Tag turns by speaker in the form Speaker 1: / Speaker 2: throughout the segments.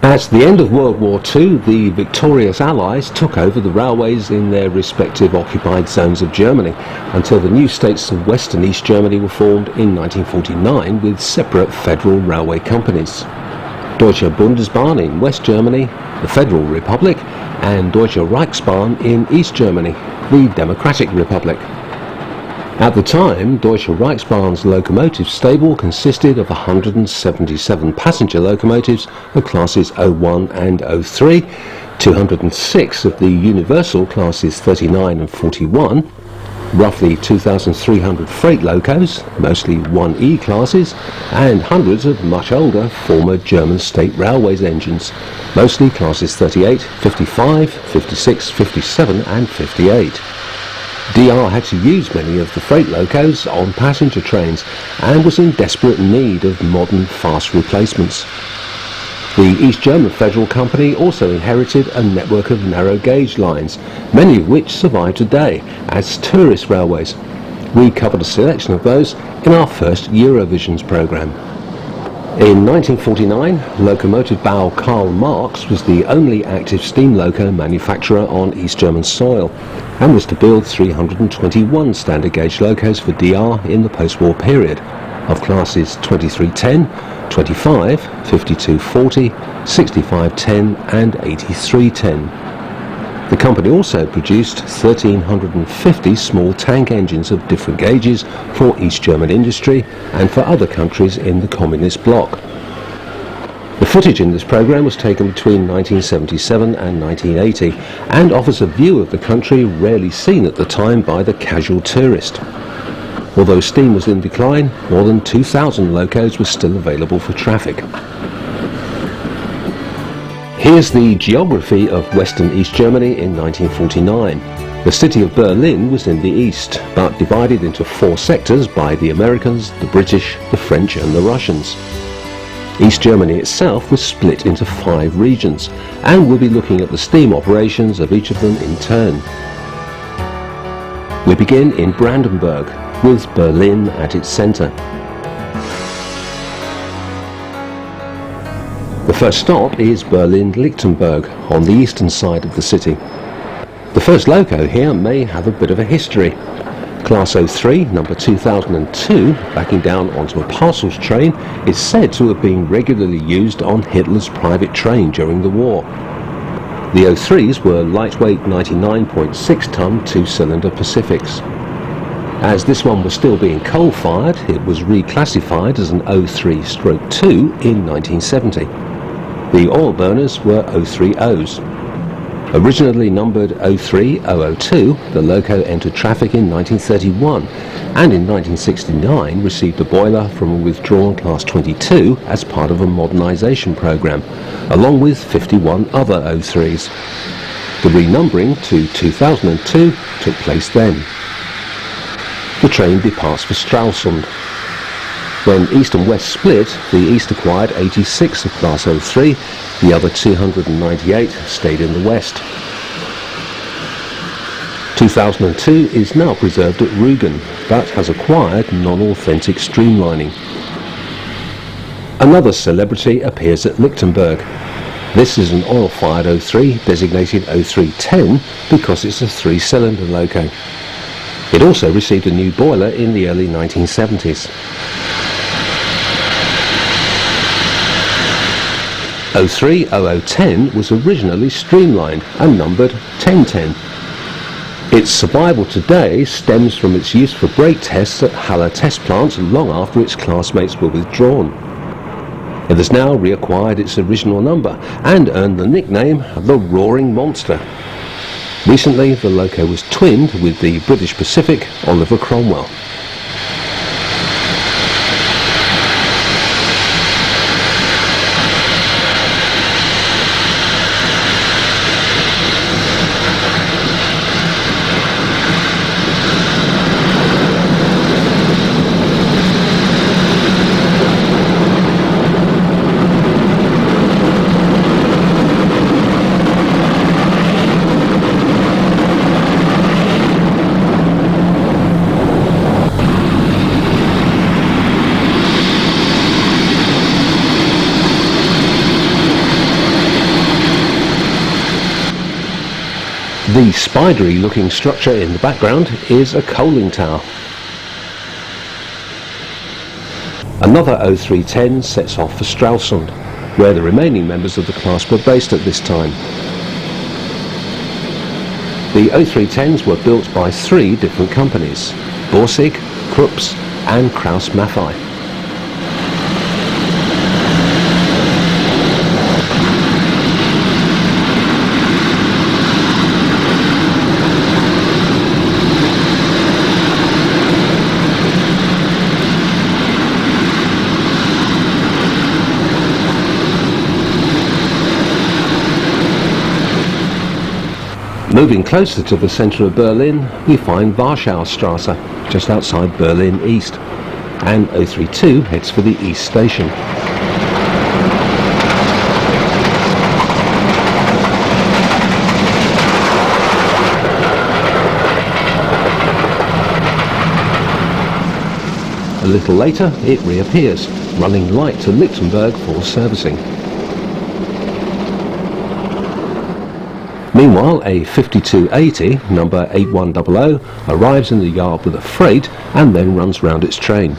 Speaker 1: At the end of World War II, the victorious Allies took over the railways in their respective occupied zones of Germany, until the new states of West and East Germany were formed in 1949 with separate federal railway companies. Deutsche Bundesbahn in West Germany, the Federal Republic, and Deutsche Reichsbahn in East Germany, the Democratic Republic. At the time, Deutsche Reichsbahn's locomotive stable consisted of 177 passenger locomotives of classes 01 and 03, 206 of the universal classes 39 and 41, roughly 2,300 freight locos, mostly 1E classes, and hundreds of much older former German State Railways engines, mostly classes 38, 55, 56, 57 and 58. DR had to use many of the freight locos on passenger trains and was in desperate need of modern fast replacements. The East German Federal Company also inherited a network of narrow gauge lines, many of which survive today as tourist railways. We covered a selection of those in our first Eurovisions programme. In 1949, locomotive Bau Karl Marx was the only active steam loco manufacturer on East German soil, and was to build 321 standard gauge locos for DR in the post-war period, of classes 2310, 25, 5240, 6510 and 8310. The company also produced 1,350 small tank engines of different gauges for East German industry and for other countries in the communist bloc. The footage in this programme was taken between 1977 and 1980 and offers a view of the country rarely seen at the time by the casual tourist. Although steam was in decline, more than 2,000 locos were still available for traffic. Here's the geography of West and East Germany in 1949. The city of Berlin was in the east, but divided into 4 sectors by the Americans, the British, the French and the Russians. East Germany itself was split into 5 regions, and we'll be looking at the steam operations of each of them in turn. We begin in Brandenburg, with Berlin at its centre. The first stop is Berlin-Lichtenberg, on the eastern side of the city. The first loco here may have a bit of a history. Class 03, number 2002, backing down onto a parcels train, is said to have been regularly used on Hitler's private train during the war. The 03s were lightweight 99.6-ton 2-cylinder Pacifics. As this one was still being coal-fired, it was reclassified as an 03/2 in 1970. The oil burners were 03Os. Originally numbered 03002, the loco entered traffic in 1931 and in 1969 received a boiler from a withdrawn Class 22 as part of a modernisation programme, along with 51 other 03s. The renumbering to 2002 took place then. The train departs for Stralsund. When East and West split, the East acquired 86 of Class 03, the other 298 stayed in the West. 2002 is now preserved at Rugen, but has acquired non-authentic streamlining. Another celebrity appears at Lichtenberg. This is an oil-fired 03, designated 0310 because it's a 3-cylinder loco. It also received a new boiler in the early 1970s. 030010 was originally streamlined and numbered 1010. Its survival today stems from its use for brake tests at Halle test plants long after its classmates were withdrawn. It has now reacquired its original number and earned the nickname the Roaring Monster. Recently, the loco was twinned with the British Pacific Oliver Cromwell. The spidery looking structure in the background is a coaling tower. Another 0310 sets off for Stralsund, where the remaining members of the class were based at this time. The 0310s were built by 3 different companies: Borsig, Krupps and Krauss-Maffei. Moving closer to the centre of Berlin, we find Warschaustrasse, just outside Berlin East, and 032 heads for the East Station. A little later, it reappears, running light to Lichtenberg for servicing. Meanwhile, a 5280, number 8100, arrives in the yard with a freight and then runs round its train.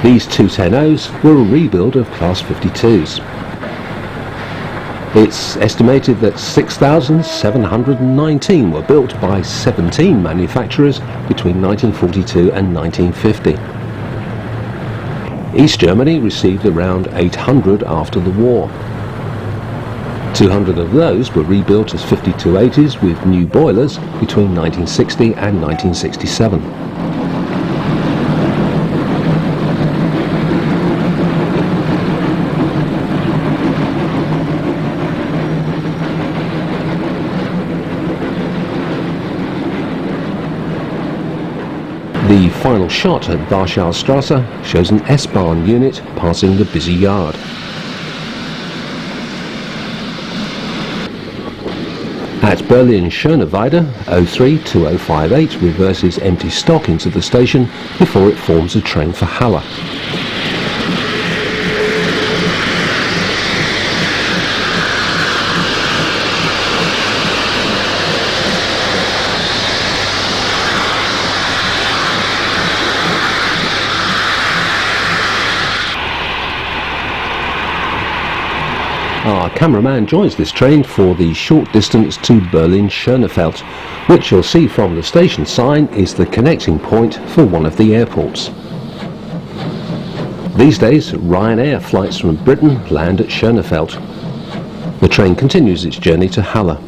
Speaker 1: These 210Os were a rebuild of Class 52s. It's estimated that 6,719 were built by 17 manufacturers between 1942 and 1950. East Germany received around 800 after the war. 200 of those were rebuilt as 5280s with new boilers between 1960 and 1967. The final shot at Warschaustrasse shows an S-Bahn unit passing the busy yard. At Berlin-Schöneweide, 032058 reverses empty stock into the station before it forms a train for Halle. Our cameraman joins this train for the short distance to Berlin-Schönefeld, which you'll see from the station sign is the connecting point for one of the airports. These days, Ryanair flights from Britain land at Schönefeld. The train continues its journey to Halle.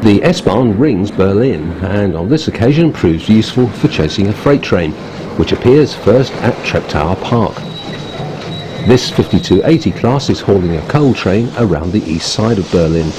Speaker 1: The S-Bahn rings Berlin and on this occasion proves useful for chasing a freight train, which appears first at Treptower Park. This 5280 class is hauling a coal train around the east side of Berlin.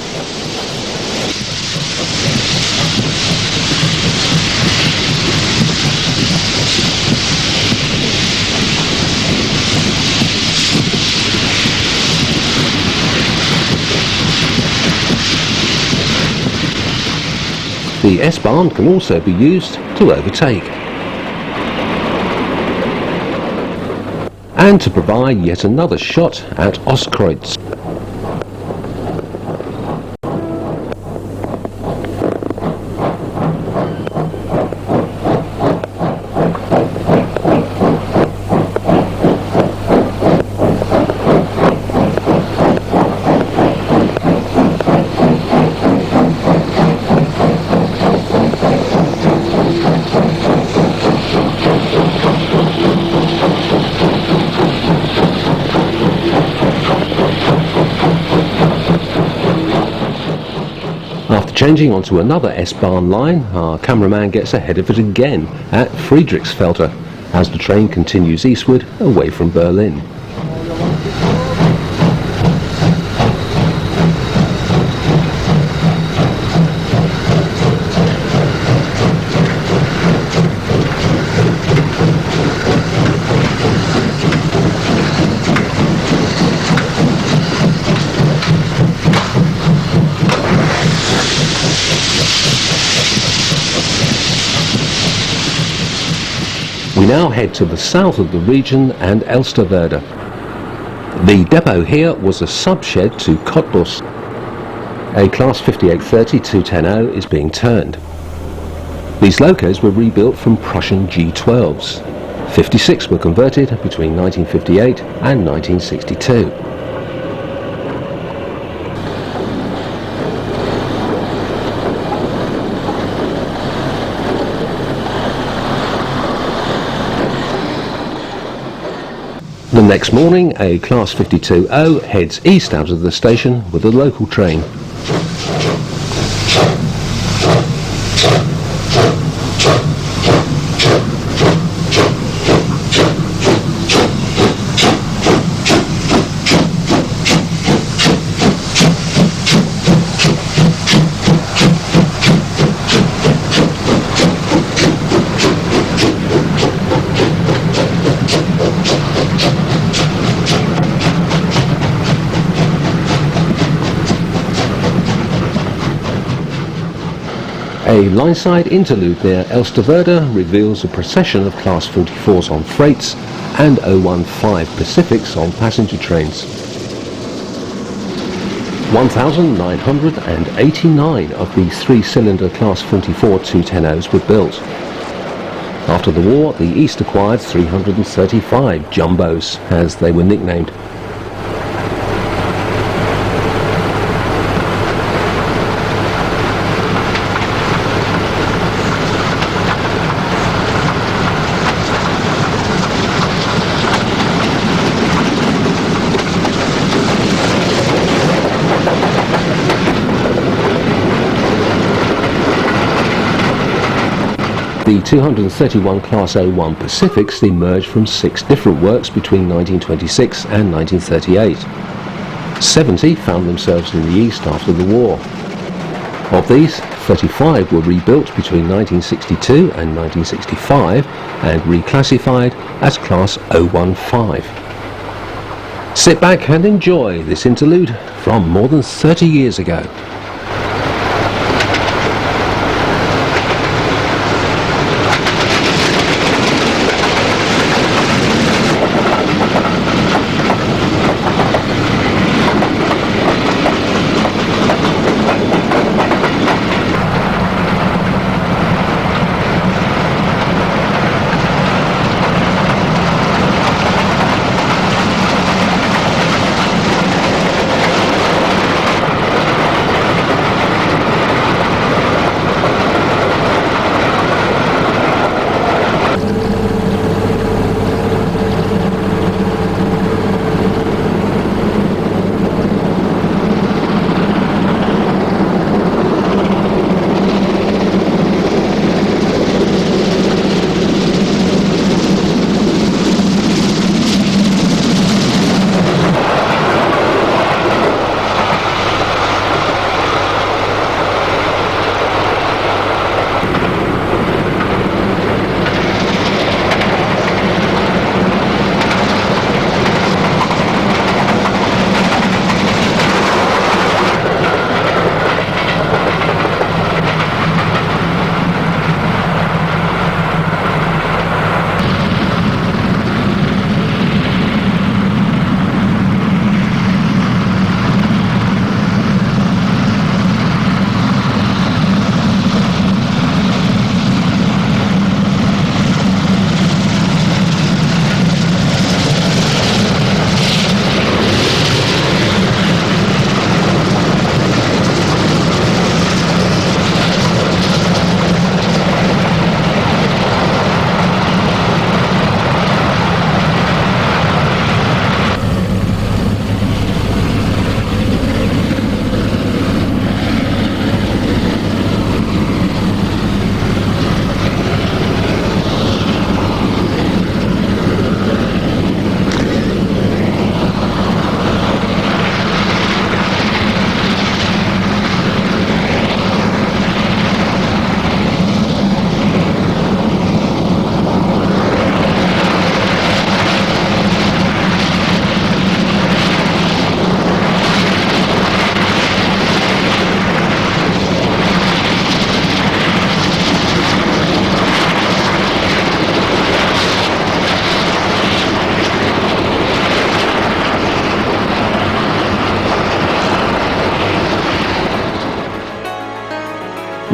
Speaker 1: The S-Bahn can also be used to overtake and to provide yet another shot at Ostkreuz. Changing onto another S-Bahn line, our cameraman gets ahead of it again at Friedrichsfelde as the train continues eastward away from Berlin. We now head to the south of the region and Elsterwerda. The depot here was a subshed to Cottbus. A Class 5830-210 is being turned. These locos were rebuilt from Prussian G12s. 56 were converted between 1958 and 1962. The next morning, a Class 52-0 heads east out of the station with a local train. A line-side interlude near Elsterwerda reveals a procession of Class 44s on freights and 015 Pacifics on passenger trains. 1,989 of these three-cylinder Class 44 210s were built. After the war, the East acquired 335 jumbos, as they were nicknamed. The 231 Class 01 Pacifics emerged from 6 different works between 1926 and 1938. 70 found themselves in the East after the war. Of these, 35 were rebuilt between 1962 and 1965 and reclassified as Class 015. Sit back and enjoy this interlude from more than 30 years ago.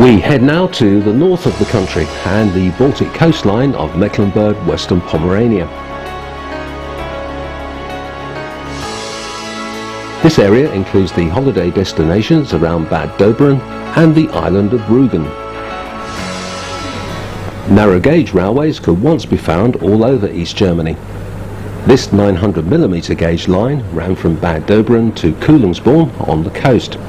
Speaker 1: We head now to the north of the country and the Baltic coastline of Mecklenburg, Western Pomerania. This area includes the holiday destinations around Bad Doberan and the island of Rugen. Narrow gauge railways could once be found all over East Germany. This 900mm gauge line ran from Bad Doberan to Kühlungsborn on the coast.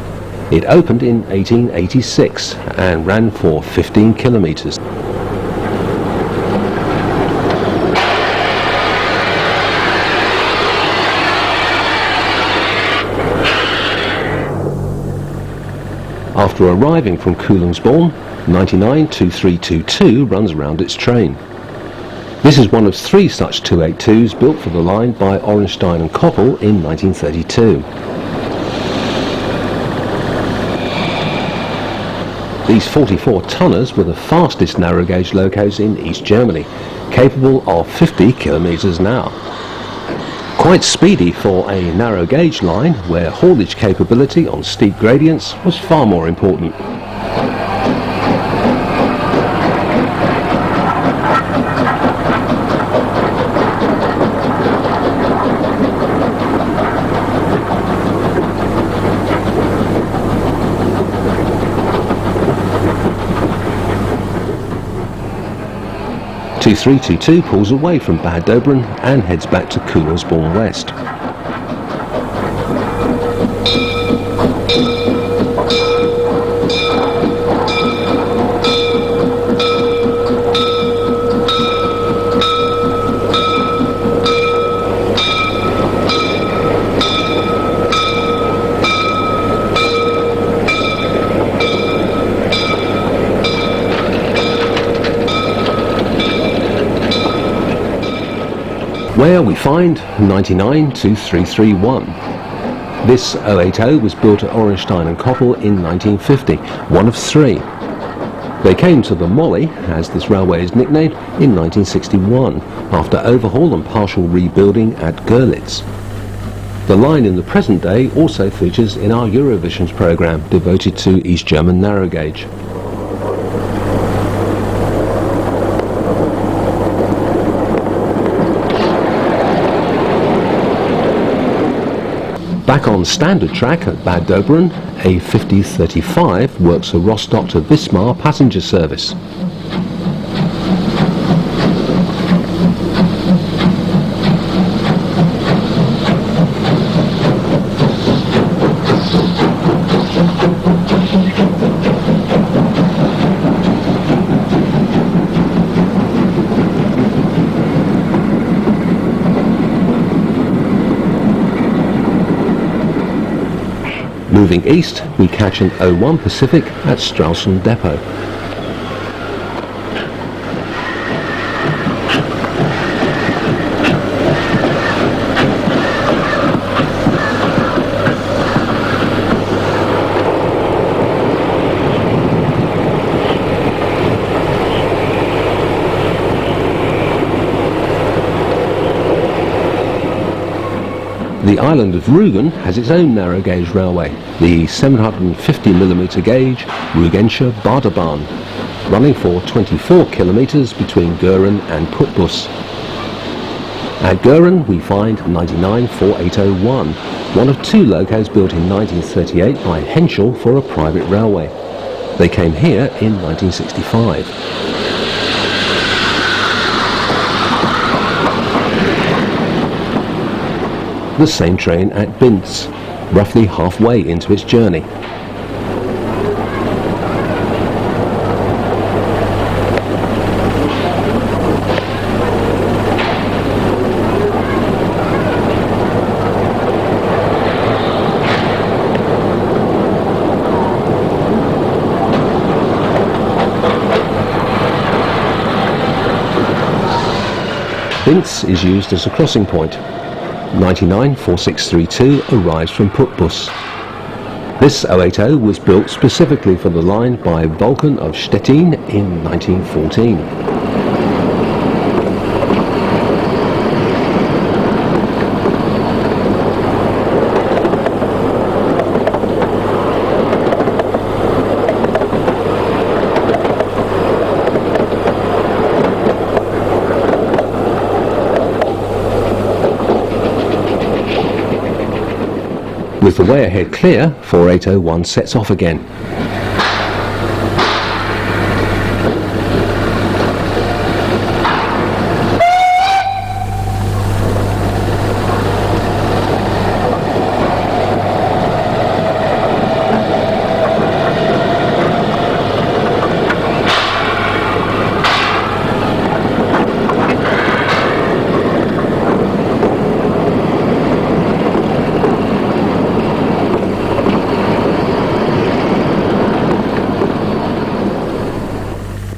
Speaker 1: It opened in 1886 and ran for 15 kilometres. After arriving from Kühlungsborn, 992322 runs around its train. This is one of 3 such 282s built for the line by Ornstein and Koppel in 1932. These 44-tonners were the fastest narrow gauge locos in East Germany, capable of 50 kilometres an hour. Quite speedy for a narrow gauge line where haulage capability on steep gradients was far more important. Two pulls away from Bad Doberan and heads back to Kühlungsborn West. Where we find 992331. This 080 was built at Ornstein and Koppel in 1950, one of 3. They came to the Molly, as this railway is nicknamed, in 1961, after overhaul and partial rebuilding at Görlitz. The line in the present day also features in our Eurovisions programme devoted to East German narrow gauge. Back on standard track at Bad Doberan, a 5035 works a Rostock to Wismar passenger service. Moving east, we catch an 01 Pacific at Stralsund Depot. The island of Rugen has its own narrow gauge railway, the 750mm gauge Rugensche Badebahn, running for 24 kilometres between Göhren and Putbus. At Göhren we find 994801, one of 2 locos built in 1938 by Henschel for a private railway. They came here in 1965. The same train at Binz, roughly halfway into its journey. Binz is used as a crossing point. 994632 arrives from Putbus. This 080 was built specifically for the line by Vulcan of Stettin in 1914. With the way ahead clear, 4801 sets off again.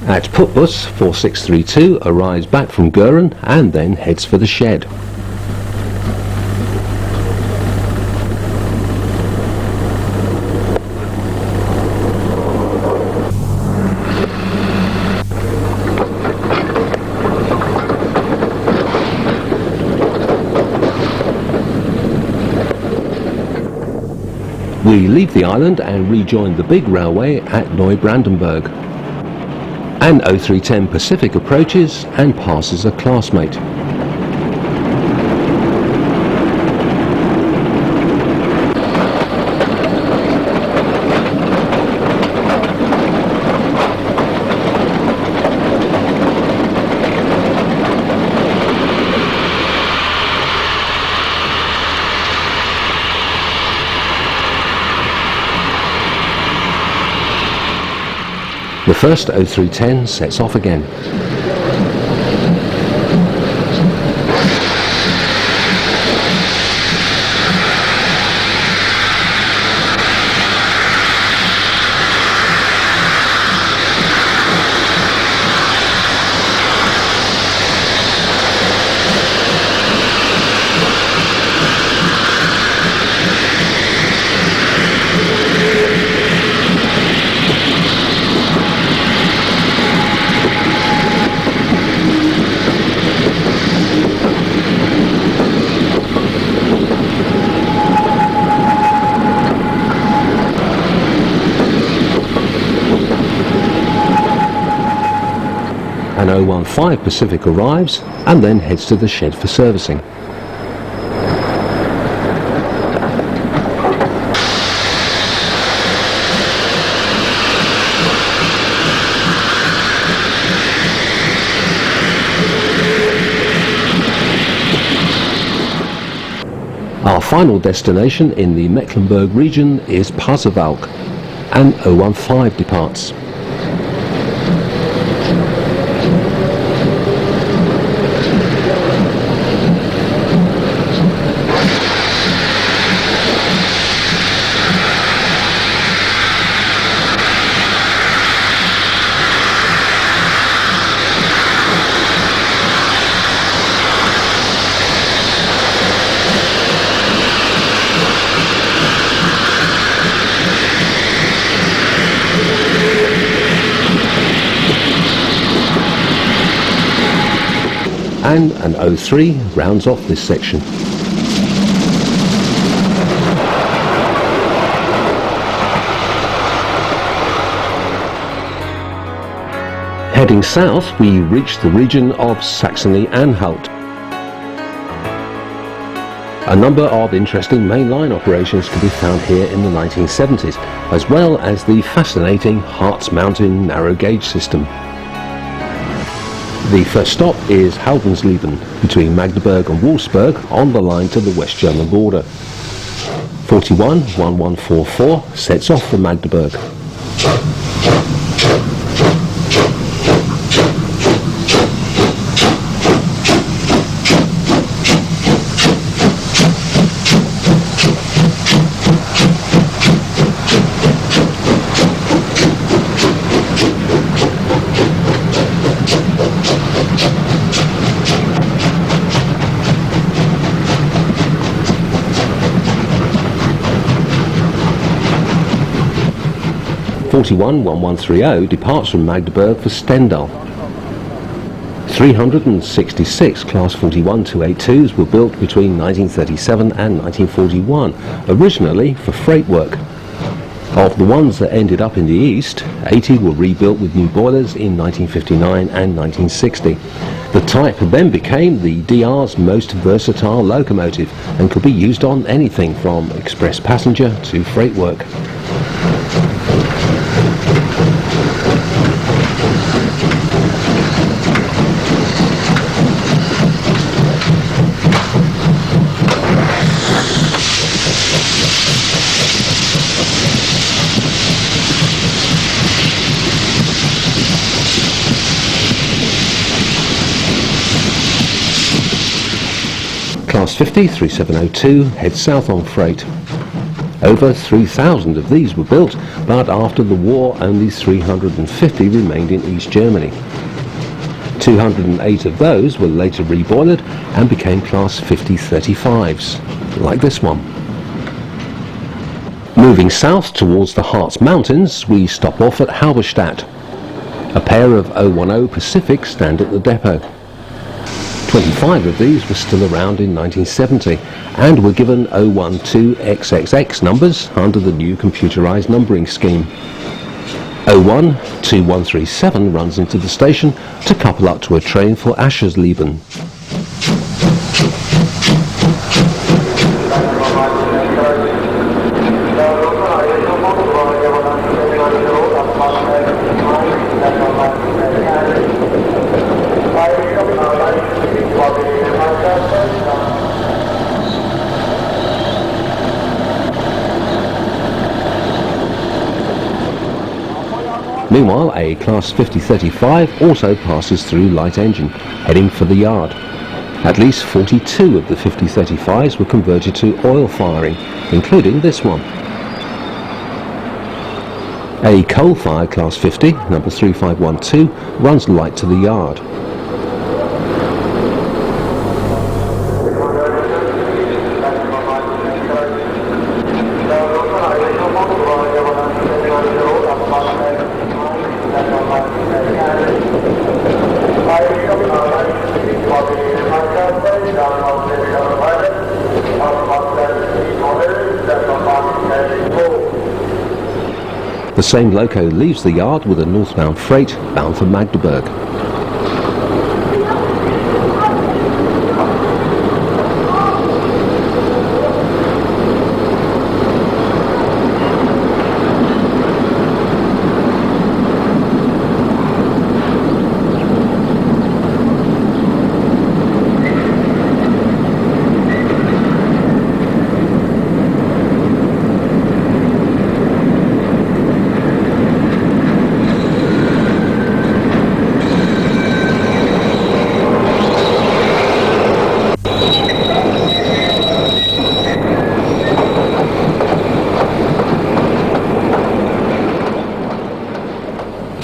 Speaker 1: At Putbus, 4632 arrives back from Gören and then heads for the shed. We leave the island and rejoin the big railway at Neubrandenburg. An 0310 Pacific approaches and passes a classmate. The first 0310 sets off again. An 015 Pacific arrives and then heads to the shed for servicing. Our final destination in the Mecklenburg region is Pasewalk, and 015 departs. And an 03 rounds off this section. Heading south, we reach the region of Saxony-Anhalt. A number of interesting mainline operations can be found here in the 1970s, as well as the fascinating Harz Mountain narrow gauge system. The first stop is Haldensleben, between Magdeburg and Wolfsburg, on the line to the West German border. 411144 sets off from Magdeburg. (411130) departs from Magdeburg for Stendal. 366 Class 41 282s were built between 1937 and 1941, originally for freight work. Of the ones that ended up in the east, 80 were rebuilt with new boilers in 1959 and 1960. The type then became the DR's most versatile locomotive and could be used on anything from express passenger to freight work. Class 50 3702 heads south on freight. Over 3,000 of these were built, but after the war only 350 remained in East Germany. 208 of those were later reboilered and became Class 50 35s, like this one. Moving south towards the Harz Mountains, we stop off at Halberstadt. A pair of 010 Pacifics stand at the depot. 25 of these were still around in 1970 and were given 012XXX numbers under the new computerized numbering scheme. 012137 runs into the station to couple up to a train for Aschersleben. Meanwhile, a Class 50-35 also passes through light engine, heading for the yard. At least 42 of the 50-35s were converted to oil firing, including this one. A coal-fired Class 50, number 3512, runs light to the yard. The same loco leaves the yard with a northbound freight bound for Magdeburg.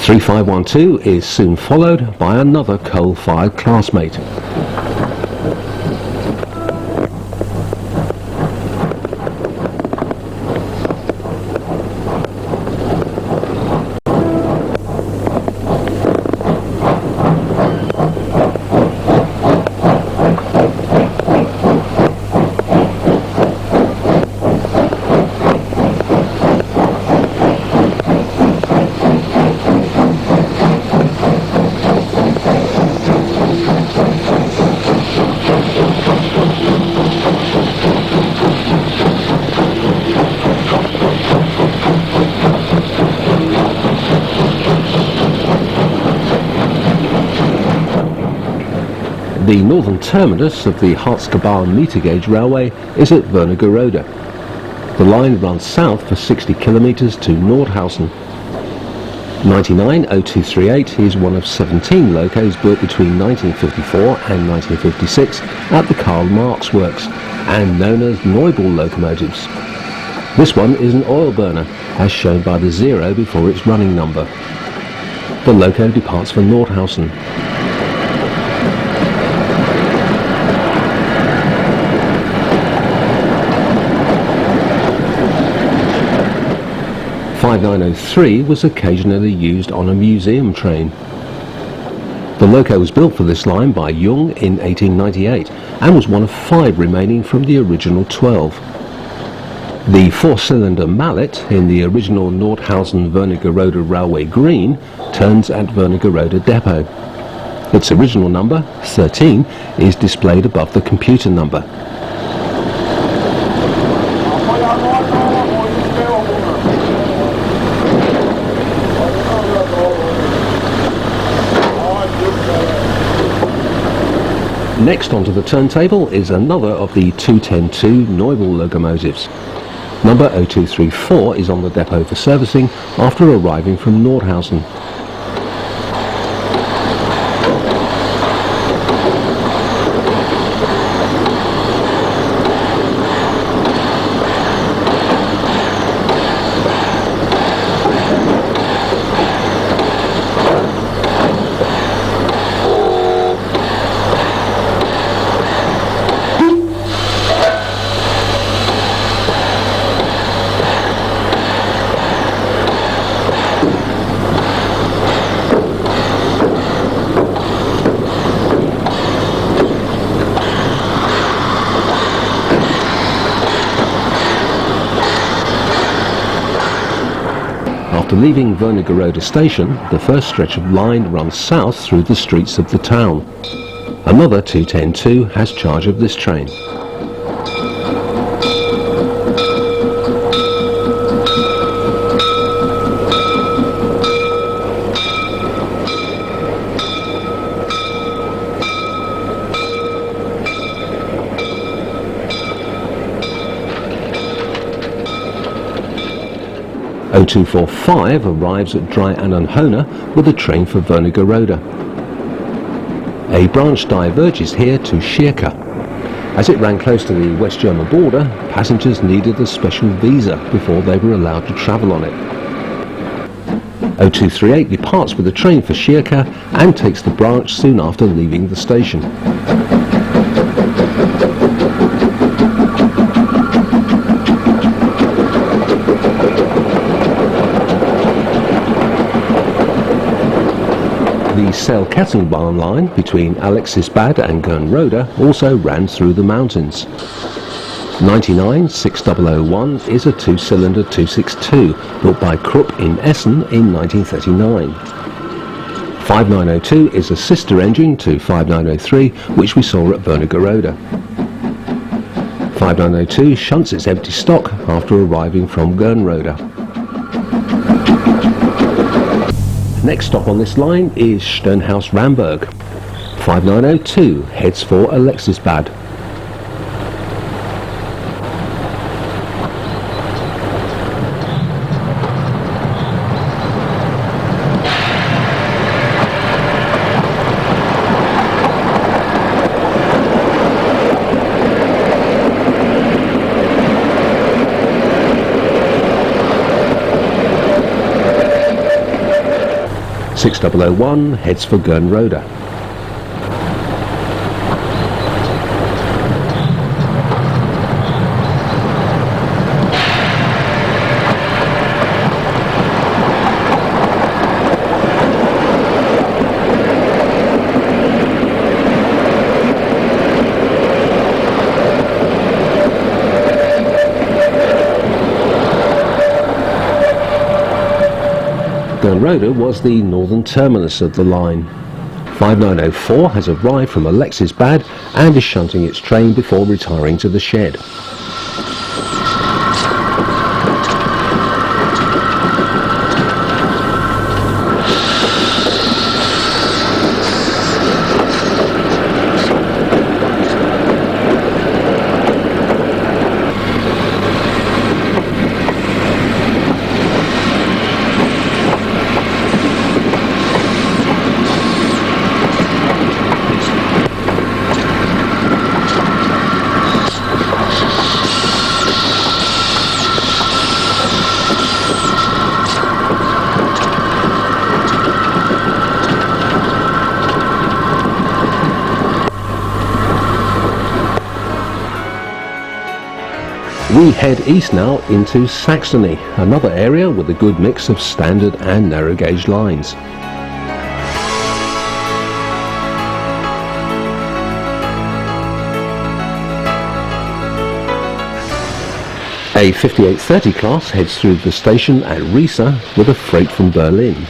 Speaker 1: .3512 is soon followed by another coal-fired classmate. The northern terminus of the Harz-Bahn metre-gauge railway is at Wernigerode. The line runs south for 60 kilometres to Nordhausen. 990238 is one of 17 locos built between 1954 and 1956 at the Karl Marx Works and known as Neubrandenburg locomotives. This one is an oil burner, as shown by the 0 before its running number. The loco departs for Nordhausen. .5903 was occasionally used on a museum train. The loco was built for this line by Jung in 1898 and was one of 5 remaining from the original 12. The four-cylinder mallet in the original Nordhausen-Wernigerode Railway Green turns at Wernigerode depot. Its original number, 13, is displayed above the computer number. Next onto the turntable is another of the 210-2 Neubel locomotives. Number 0234 is on the depot for servicing after arriving from Nordhausen. After leaving Wernigerode station, the first stretch of line runs south through the streets of the town. Another 210-2 has charge of this train. O245 arrives at Dry-Annenhona with a train for Wernigerode. A branch diverges here to Schierke. As it ran close to the West German border, passengers needed a special visa before they were allowed to travel on it. O238 departs with a train for Schierke and takes the branch soon after leaving the station. The Seilkettenbahn line between Alexisbad and Gernrode also ran through the mountains. 99-6001 is a two-cylinder 262 built by Krupp in Essen in 1939. 5902 is a sister engine to 5903 which we saw at Wernigerode. 5902 shunts its empty stock after arriving from Gernrode. Next stop on this line is Sternhaus-Ramberg. 5902 heads for Alexisbad. (6001) heads for Gernrode. Gernrode was the northern terminus of the line. 5904 has arrived from Alexisbad and is shunting its train before retiring to the shed. We head east now into Saxony, another area with a good mix of standard and narrow gauge lines. A 5830 class heads through the station at Riesa with a freight from Berlin.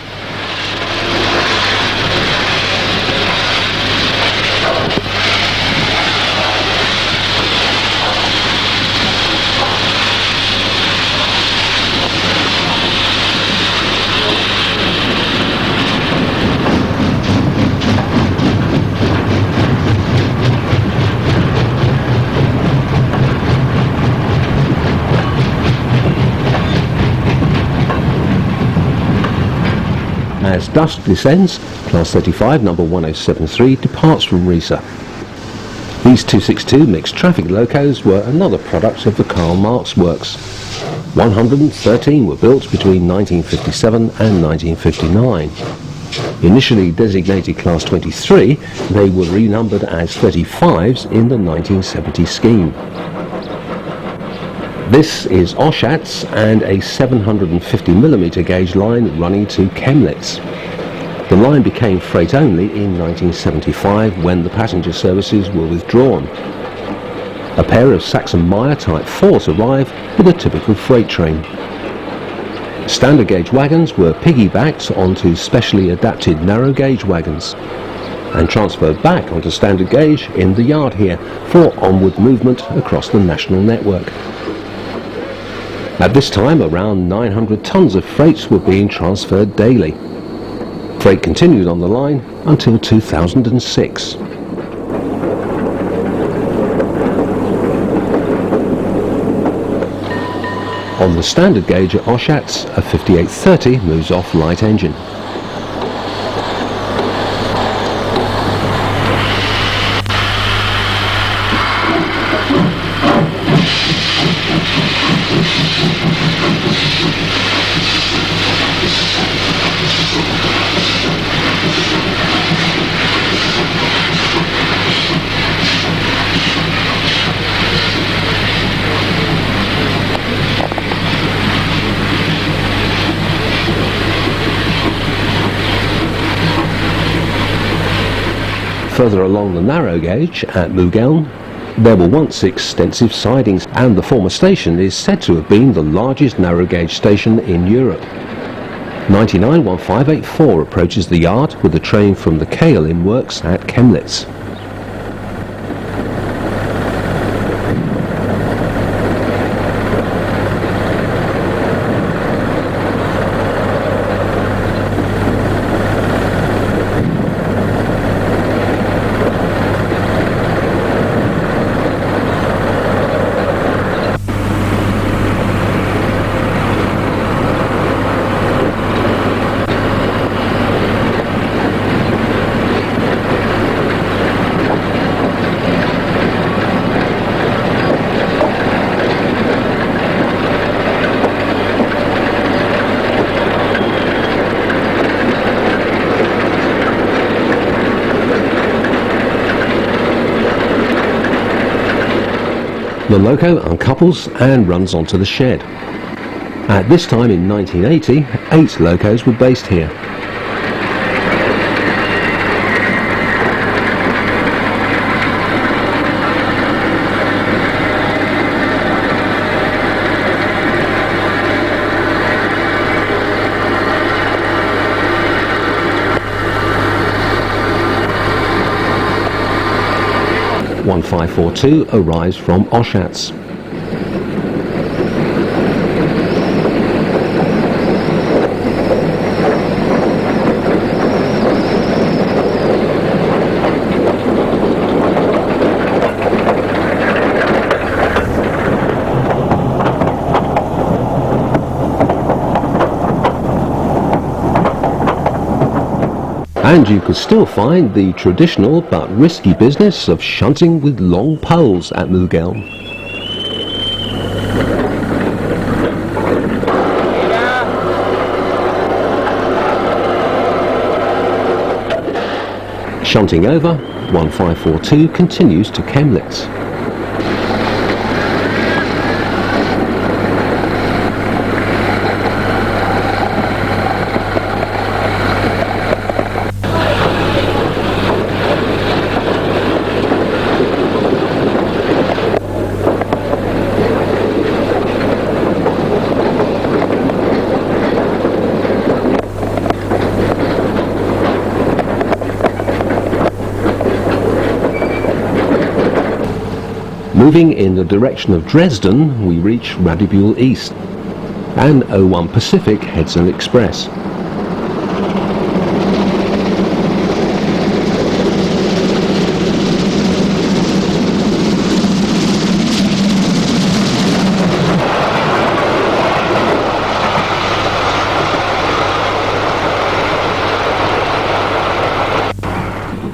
Speaker 1: As dusk descends, Class 35 number 1073 departs from Riesa. These 262 mixed traffic locos were another product of the Karl Marx works. 113 were built between 1957 and 1959. Initially designated Class 23, they were renumbered as 35s in the 1970 scheme. This is Oschatz and a 750mm gauge line running to Chemnitz. The line became freight only in 1975 when the passenger services were withdrawn. A pair of Sachsen-Meyer Type 4s arrived with a typical freight train. Standard gauge wagons were piggybacked onto specially adapted narrow gauge wagons and transferred back onto standard gauge in the yard here for onward movement across the national network. At this time, around 900 tonnes of freight were being transferred daily. Freight continued on the line until 2006. On the standard gauge at Oschatz, a 5830 moves off light engine. Further along the narrow gauge at Mugeln, there were once extensive sidings, and the former station is said to have been the largest narrow gauge station in Europe. 991584 approaches the yard with a train from the Kaolin works at Chemnitz. The loco uncouples and runs onto the shed. At this time in 1980, 8 locos were based here. One 1542 arrives from Oschatz. And you could still find the traditional but risky business of shunting with long poles at Mugeln. Shunting over, 1542 continues to Chemnitz. Moving in the direction of Dresden, we reach Radibühl East, and 01 Pacific heads an express.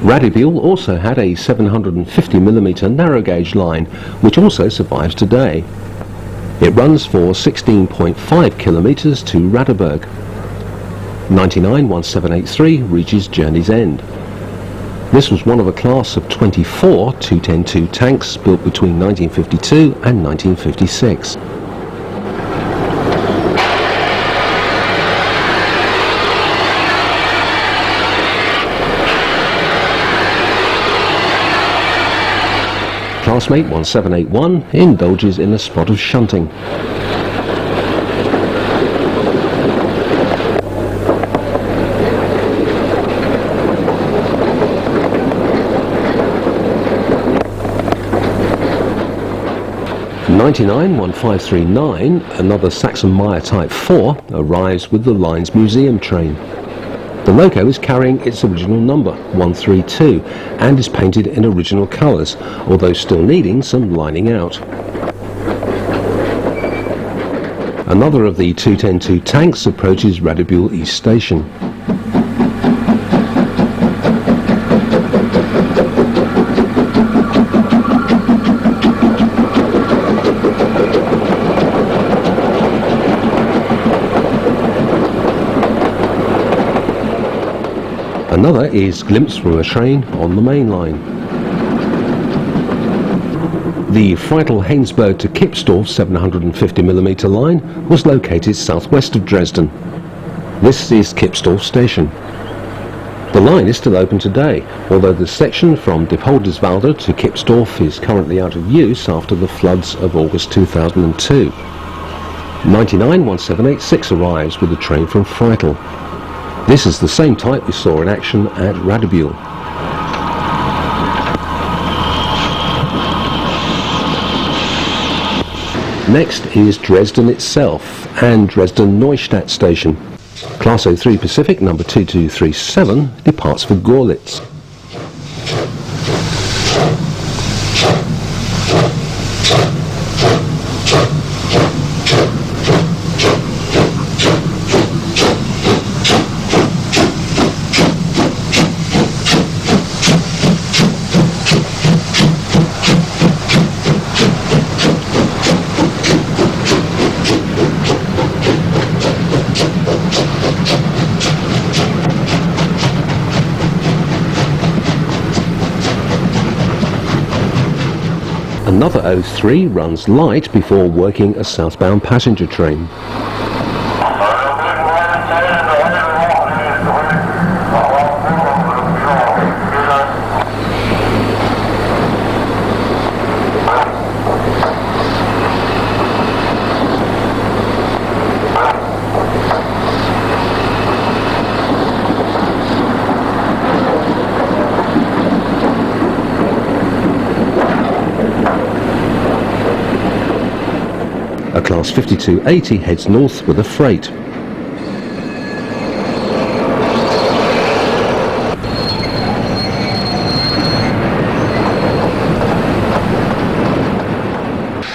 Speaker 1: Radibühl also had a 750mm narrow gauge line, which also survives today. It runs for 16.5 kilometers to Magdeburg. 991783 reaches journey's end. This was one of a class of 24 210-2 tanks built between 1952 and 1956. Classmate 1781 indulges in a spot of shunting. In 991539, another Saxon-Meyer Type 4 arrives with the line's museum train. The loco is carrying its original number, 132, and is painted in original colours, although still needing some lining out. Another of the 210-2 tanks approaches Radibühl East Station. Another is glimpsed from a train on the main line. The Freital-Hainsberg to Kipsdorf 750mm line was located southwest of Dresden. This is Kipsdorf station. The line is still open today, although the section from Dippoldiswalde to Kipsdorf is currently out of use after the floods of August 2002. 991786 arrives with a train from Freital. This is the same type we saw in action at Radibühl. Next is Dresden itself and Dresden Neustadt station. Class 03 Pacific number 2237 departs for Görlitz. Another 03 runs light before working a southbound passenger train. A Class 5280 heads north with a freight.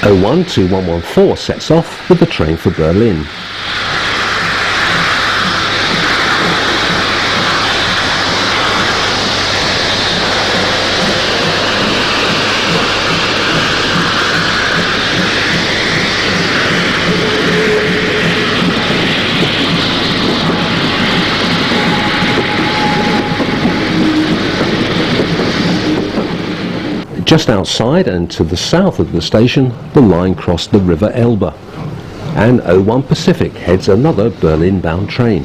Speaker 1: O12114 sets off with the train for Berlin. Just outside and to the south of the station, the line crossed the River Elbe, and 01 Pacific heads another Berlin-bound train.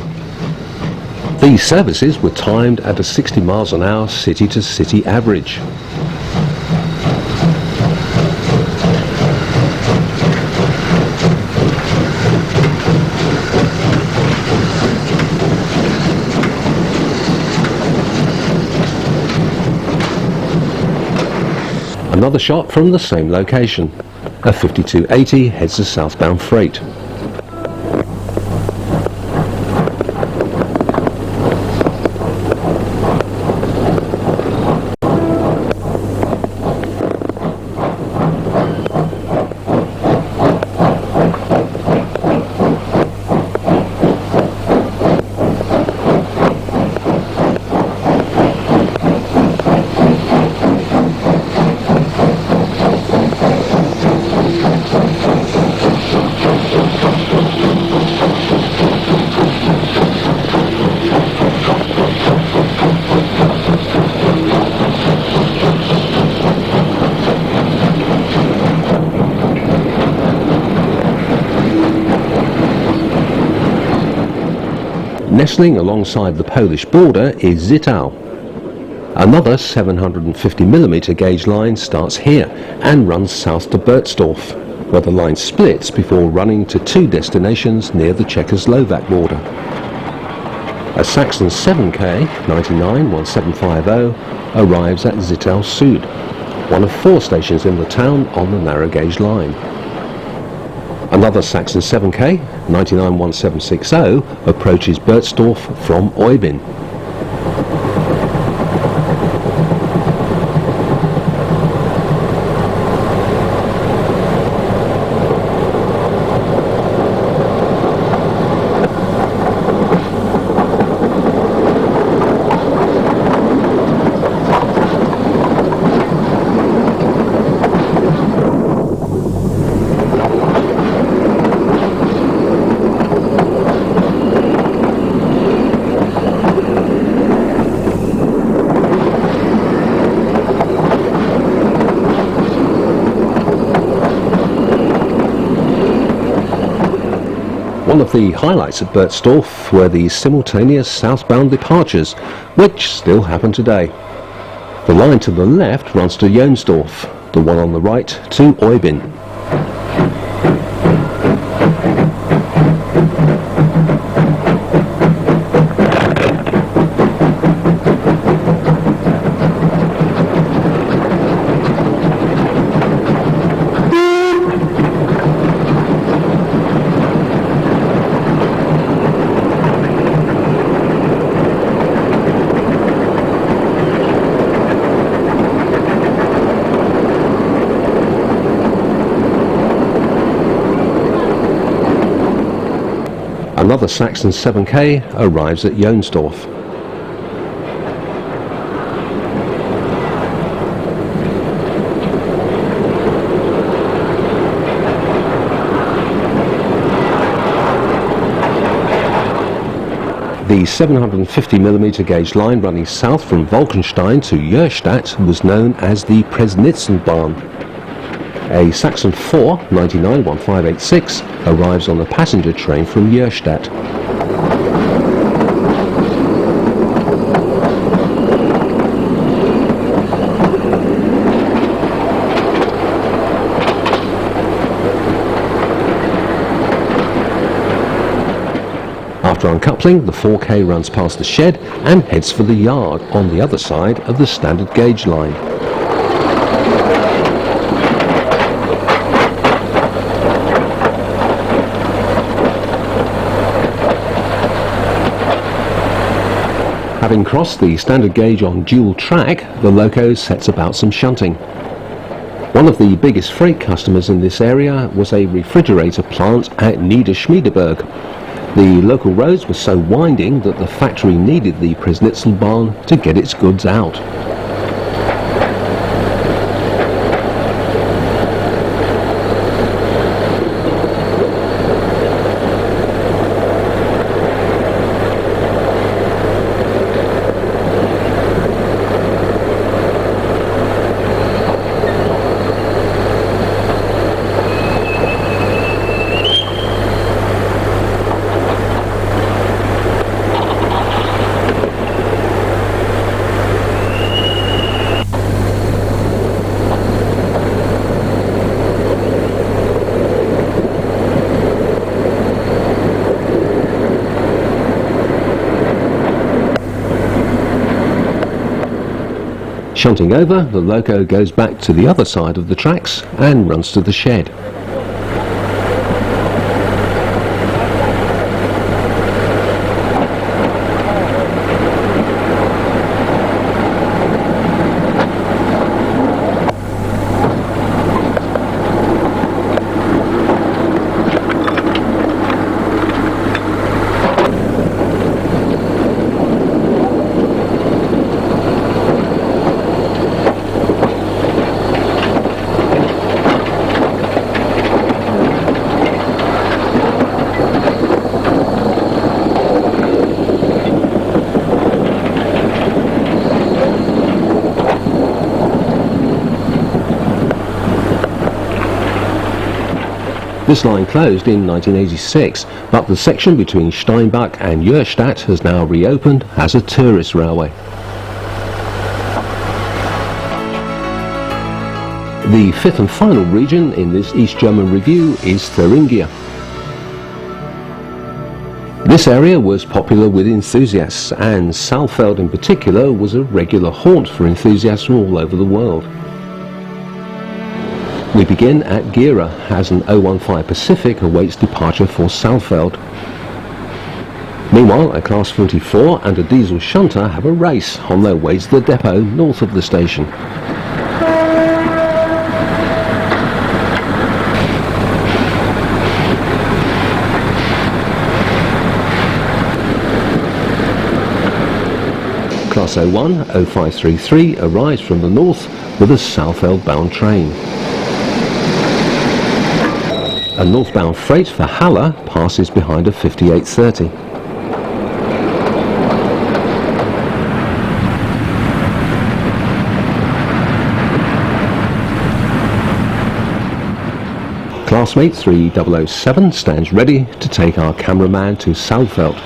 Speaker 1: These services were timed at a 60 miles an hour city-to-city average. Another shot from the same location. A 5280 heads the southbound freight. Nestling alongside the Polish border is Zittau. Another 750mm gauge line starts here and runs south to Bernsdorf, where the line splits before running to two destinations near the Czechoslovak border. A Saxon 7K 991750 arrives at Zittau Süd, one of 4 stations in the town on the narrow gauge line. Another Saxon 7K 991760 approaches Bernsdorf from Eupen. One of the highlights at Bernsdorf were the simultaneous southbound departures, which still happen today. The line to the left runs to Jonsdorf, the one on the right to Eupen. Another Saxon 7K arrives at Jonsdorf. The 750mm gauge line running south from Wolkenstein to Jörstadt was known as the Pressnitzalbahn. A Saxon 4 991586 arrives on the passenger train from Jörstadt. After uncoupling, the 4K runs past the shed and heads for the yard on the other side of the standard gauge line. Having crossed the standard gauge on dual track, the loco sets about some shunting. One of the biggest freight customers in this area was a refrigerator plant at Magdeburg. The local roads were so winding that the factory needed the Pressnitzalbahn to get its goods out. Shunting over, the loco goes back to the other side of the tracks and runs to the shed. This line closed in 1986, but the section between Steinbach and Jörstadt has now reopened as a tourist railway. The fifth and final region in this East German review is Thuringia. This area was popular with enthusiasts, and Saalfeld in particular was a regular haunt for enthusiasts from all over the world. We begin at Gera as an 015 Pacific awaits departure for Saalfeld. Meanwhile, a Class 44 and a diesel shunter have a race on their way to the depot north of the station. Class 01 0533 arrives from the north with a Saalfeld bound train. A northbound freight for Halle passes behind a 5830. Classmate 3007 stands ready to take our cameraman to Saalfeld.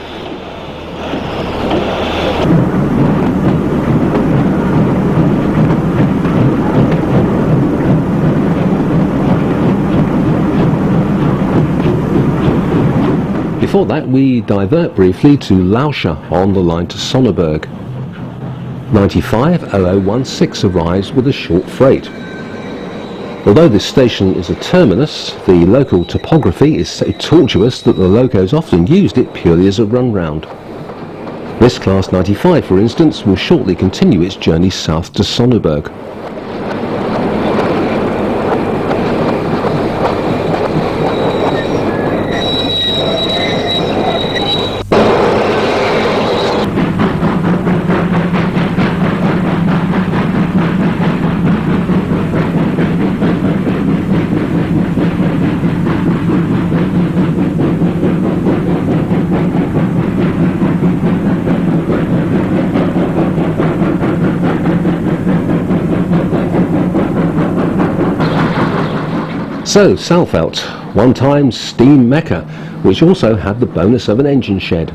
Speaker 1: Before that, we divert briefly to Lauscha on the line to Sonneberg. 950016 arrives with a short freight. Although this station is a terminus, the local topography is so tortuous that the locos often used it purely as a run round. This Class 95, for instance, will shortly continue its journey south to Sonneberg. So, Saalfeld, one-time steam mecca, which also had the bonus of an engine shed.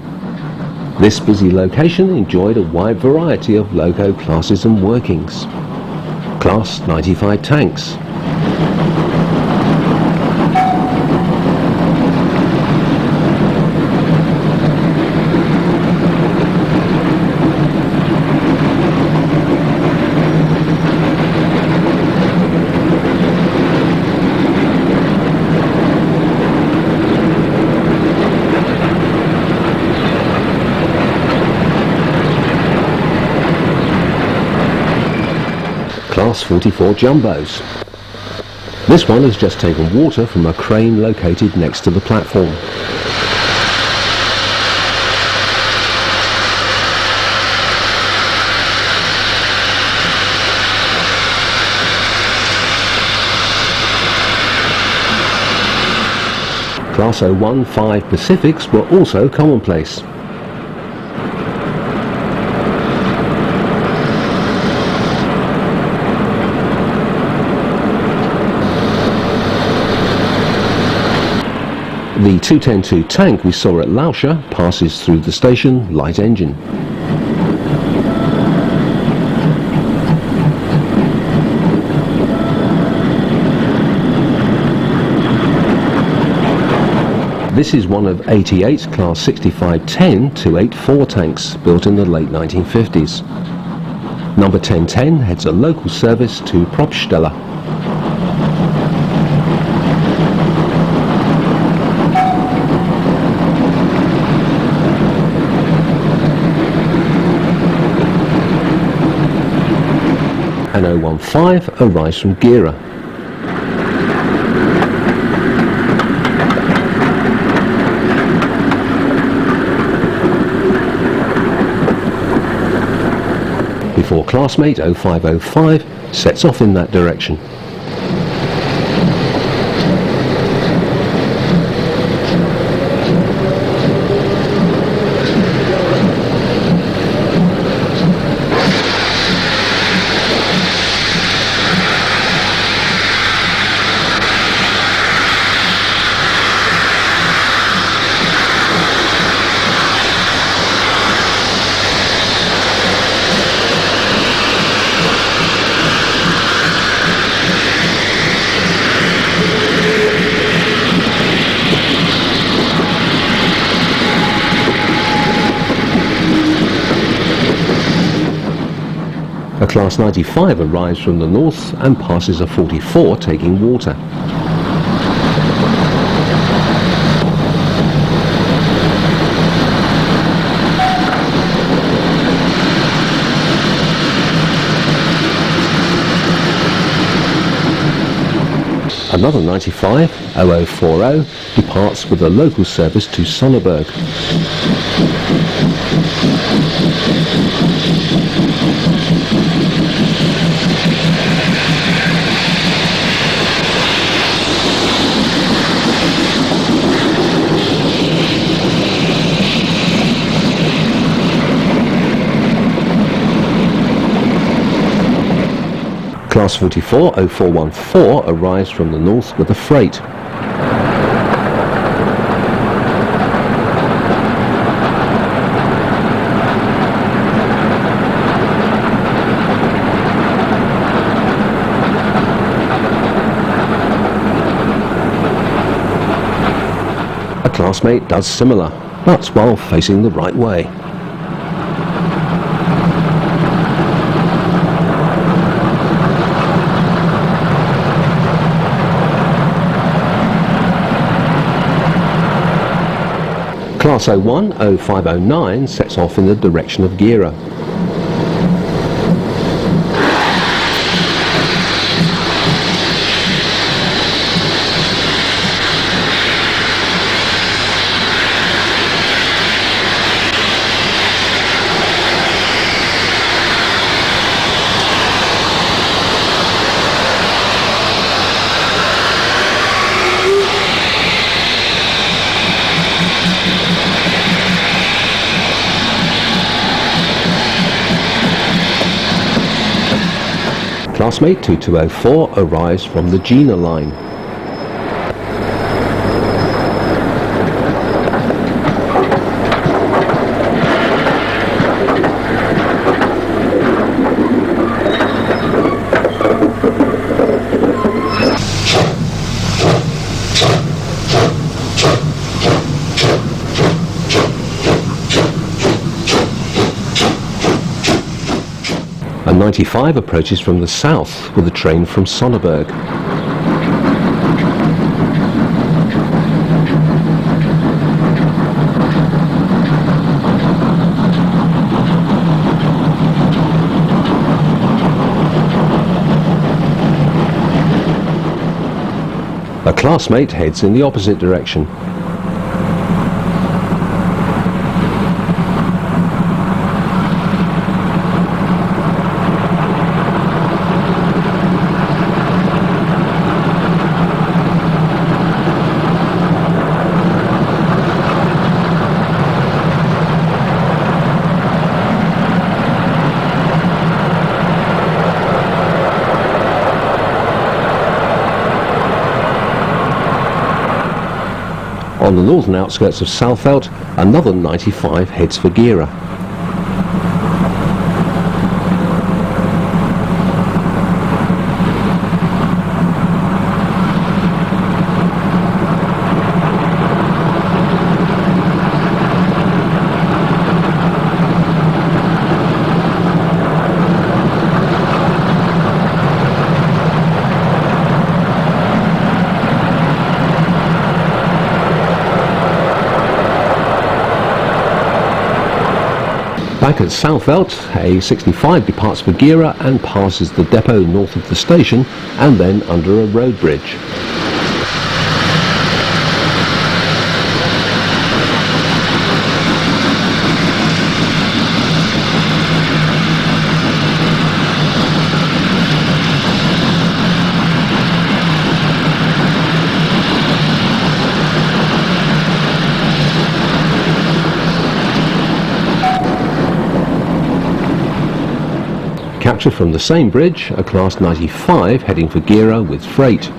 Speaker 1: This busy location enjoyed a wide variety of loco classes and workings. Class 95 tanks. Class 44 jumbos. This one has just taken water from a crane located next to the platform. Class 015 Pacifics were also commonplace. The 2102 tank we saw at Lauscha passes through the station light engine. This is one of 88 Class 6510 284 tanks built in the late 1950s. Number 1010 heads a local service to Probstelle. And 015 arrives from Gera. Before classmate 0505 sets off in that direction. A Class 95 arrives from the north and passes a 44 taking water. Another 95, 0040, departs with a local service to Sonneberg. Class 44 0414 arrives from the north with a freight. A classmate does similar, but while facing the right way. Class 01 0509 sets off in the direction of Gera. Classmate 2204 arrives from the Jena line. A 95 approaches from the south with a train from Sonneberg. A classmate heads in the opposite direction. On the northern outskirts of Saalfeld, another 95 heads for Gera. Back at Saalfeld, a 65 departs for Gera and passes the depot north of the station and then under a road bridge. Captured from the same bridge, a Class 95 heading for Gera with freight.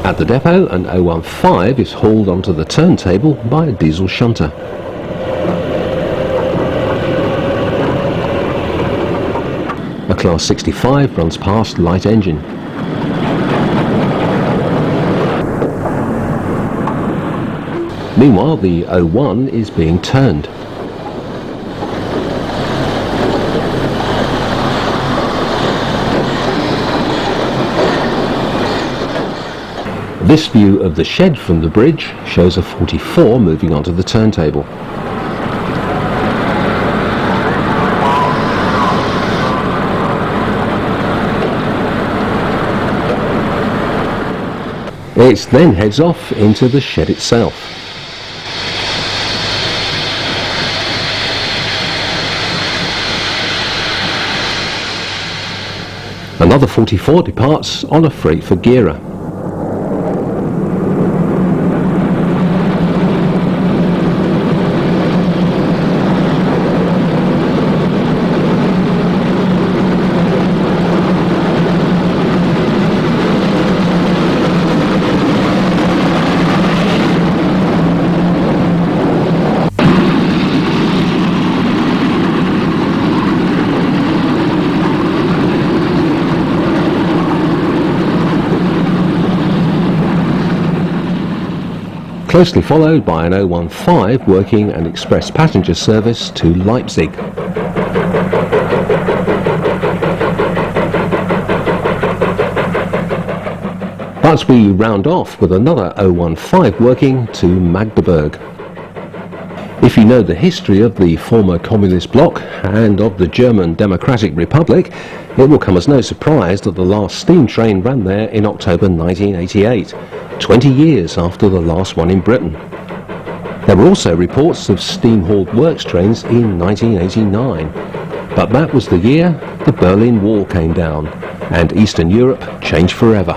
Speaker 1: At the depot, an 015 is hauled onto the turntable by a diesel shunter. A Class 65 runs past light engine. Meanwhile, the 01 is being turned. This view of the shed from the bridge shows a 44 moving onto the turntable. It then heads off into the shed itself. Another 44 departs on a freight for Gera. Closely followed by an 015 working an express passenger service to Leipzig. But we round off with another 015 working to Magdeburg. If you know the history of the former communist bloc and of the German Democratic Republic, it will come as no surprise that the last steam train ran there in October 1988, 20 years after the last one in Britain. There were also reports of steam-hauled works trains in 1989, but that was the year the Berlin Wall came down and Eastern Europe changed forever.